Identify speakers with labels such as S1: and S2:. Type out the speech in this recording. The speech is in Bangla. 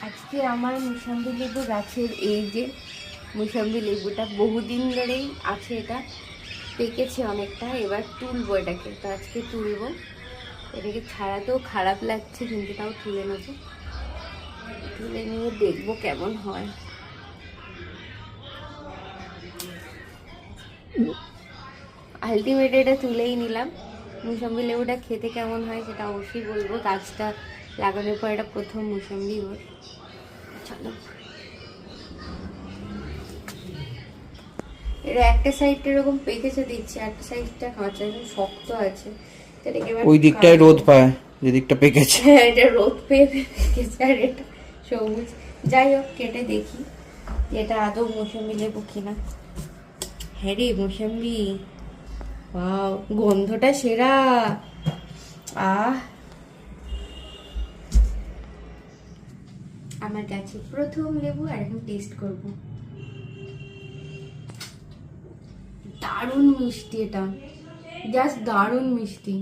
S1: আজকে আমার মুসাম্বি লেবু গাছের এই যে মুসাম্বি লেবুটা বহুদিন ধরেই আছে, এটা পেকেছে অনেকটা, এবার তুলবো এটাকে। তো আজকে তুলবো এটাকে, ছাড়াতেও খারাপ লাগছে কিন্তু তাও তুলে নেবো, তুলে নিয়ে দেখবো কেমন হয়। আলটিমেট এটা তুলেই নিলাম। মুসাম্বি লেবুটা খেতে কেমন হয় সেটা অবশ্যই বলবো, গাছটা লাগানোর পর এটা প্রথম মুসাম্বি ওর। চলো, এটা একটা সাইডটা এরকম পেকেছে দিচ্ছে, একটা সাইডটা কাঁচা, শক্ত আছে।
S2: ওই দিকটায় রোদ পায়, যে দিকটা পেকেছে।
S1: হ্যাঁ, এটা রোদ পেয়ে পেকেছে, আর এটা সবুজ। যাই হোক, কেটে দেখি এটা আদৌ মৌসুমি লেবু কিনা। হ্যাঁ রে, মৌসুমি, ওয়াও, গন্ধটা সেরা। আমার কাছে প্রথম লেবু, আর এখন টেস্ট করব। দারুণ মিষ্টি, এটা জাস্ট দারুণ মিষ্টি।